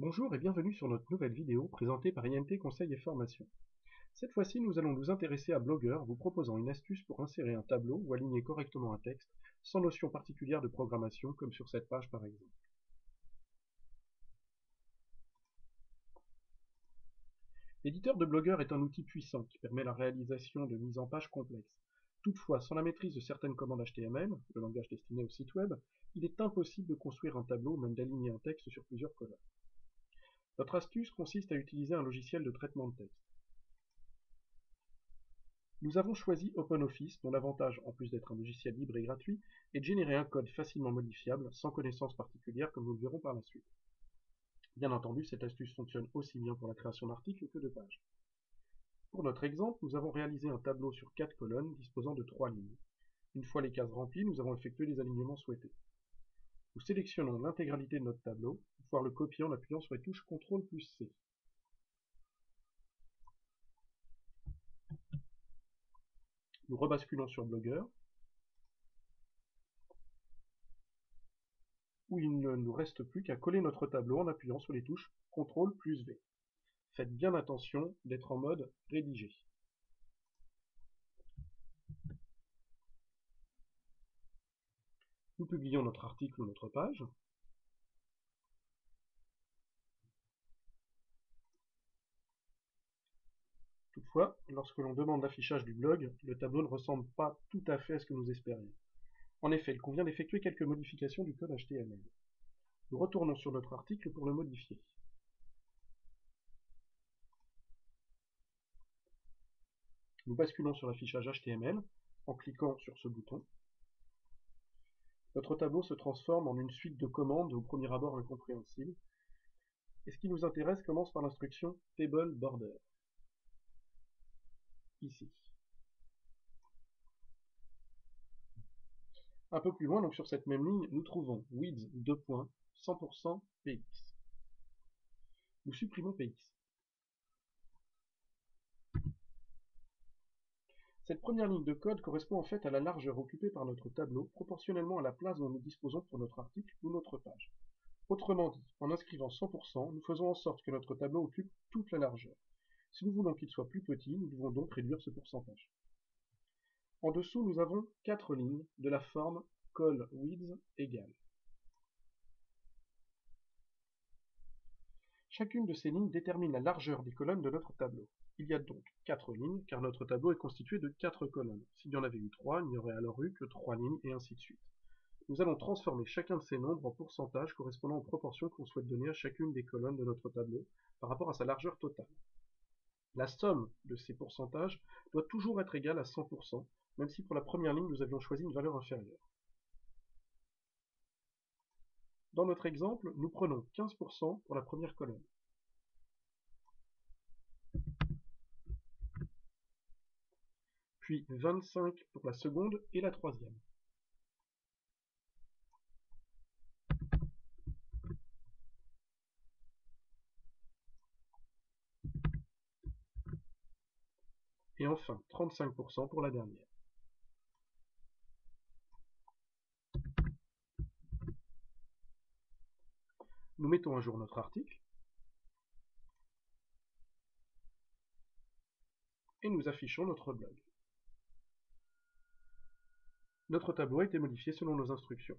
Bonjour et bienvenue sur notre nouvelle vidéo présentée par INT Conseil et Formation. Cette fois-ci, nous allons nous intéresser à Blogger, vous proposant une astuce pour insérer un tableau ou aligner correctement un texte, sans notion particulière de programmation, comme sur cette page par exemple. L'éditeur de Blogger est un outil puissant qui permet la réalisation de mises en page complexes. Toutefois, sans la maîtrise de certaines commandes HTML, le langage destiné au site web, il est impossible de construire un tableau ou même d'aligner un texte sur plusieurs colonnes. Notre astuce consiste à utiliser un logiciel de traitement de texte. Nous avons choisi OpenOffice, dont l'avantage, en plus d'être un logiciel libre et gratuit, est de générer un code facilement modifiable, sans connaissance particulière, comme nous le verrons par la suite. Bien entendu, cette astuce fonctionne aussi bien pour la création d'articles que de pages. Pour notre exemple, nous avons réalisé un tableau sur 4 colonnes disposant de 3 lignes. Une fois les cases remplies, nous avons effectué les alignements souhaités. Nous sélectionnons l'intégralité de notre tableau pour pouvoir le copier en appuyant sur les touches CTRL plus C. Nous rebasculons sur Blogger, où il ne nous reste plus qu'à coller notre tableau en appuyant sur les touches CTRL plus V. Faites bien attention d'être en mode rédiger. Nous publions notre article ou notre page. Toutefois, lorsque l'on demande l'affichage du blog, le tableau ne ressemble pas tout à fait à ce que nous espérions. En effet, il convient d'effectuer quelques modifications du code HTML. Nous retournons sur notre article pour le modifier. Nous basculons sur l'affichage HTML en cliquant sur ce bouton. Notre tableau se transforme en une suite de commandes au premier abord incompréhensibles. Et ce qui nous intéresse commence par l'instruction Table Border, ici. Un peu plus loin, donc sur cette même ligne, nous trouvons width 100% px. Nous supprimons px. Cette première ligne de code correspond en fait à la largeur occupée par notre tableau, proportionnellement à la place dont nous disposons pour notre article ou notre page. Autrement dit, en inscrivant 100%, nous faisons en sorte que notre tableau occupe toute la largeur. Si nous voulons qu'il soit plus petit, nous devons donc réduire ce pourcentage. En dessous, nous avons 4 lignes de la forme col_width égale. Chacune de ces lignes détermine la largeur des colonnes de notre tableau. Il y a donc 4 lignes, car notre tableau est constitué de 4 colonnes. S'il y en avait eu 3, il n'y aurait alors eu que 3 lignes, et ainsi de suite. Nous allons transformer chacun de ces nombres en pourcentage correspondant aux proportions qu'on souhaite donner à chacune des colonnes de notre tableau par rapport à sa largeur totale. La somme de ces pourcentages doit toujours être égale à 100%, même si pour la première ligne nous avions choisi une valeur inférieure. Dans notre exemple, nous prenons 15% pour la première colonne. Puis 25 pour la seconde et la troisième. Et enfin 35% pour la dernière. Nous mettons à jour notre article et nous affichons notre blog. Notre tableau a été modifié selon nos instructions.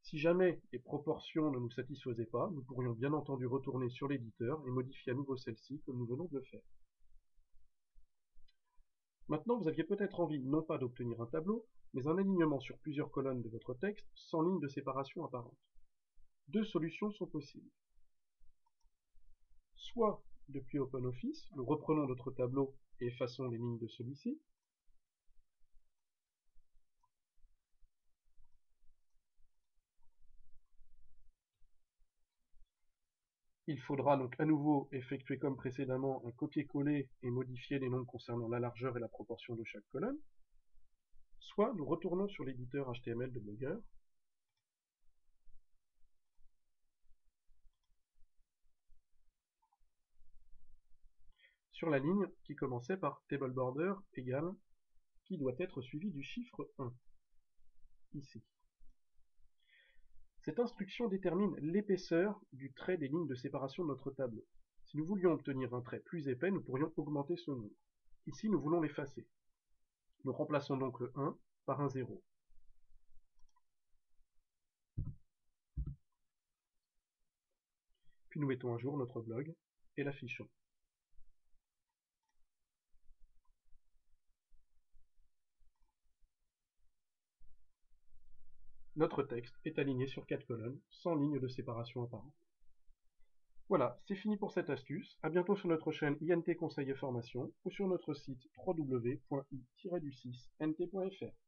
Si jamais les proportions ne nous satisfaisaient pas, nous pourrions bien entendu retourner sur l'éditeur et modifier à nouveau celle-ci comme nous venons de le faire. Maintenant, vous aviez peut-être envie non pas d'obtenir un tableau, mais un alignement sur plusieurs colonnes de votre texte sans ligne de séparation apparente. Deux solutions sont possibles. Soit, depuis OpenOffice, nous reprenons notre tableau et effaçons les lignes de celui-ci. Il faudra donc à nouveau effectuer comme précédemment un copier-coller et modifier les nombres concernant la largeur et la proportion de chaque colonne. Soit nous retournons sur l'éditeur HTML de Blogger. Sur la ligne qui commençait par table border égale, qui doit être suivi du chiffre 1, ici. Cette instruction détermine l'épaisseur du trait des lignes de séparation de notre tableau. Si nous voulions obtenir un trait plus épais, nous pourrions augmenter ce nombre. Ici, nous voulons l'effacer. Nous remplaçons donc le 1 par un 0. Puis nous mettons à jour notre blog et l'affichons. Notre texte est aligné sur 4 colonnes, sans ligne de séparation apparente. Voilà, c'est fini pour cette astuce. À bientôt sur notre chaîne INT Conseil et Formation ou sur notre site www.i-6nt.fr.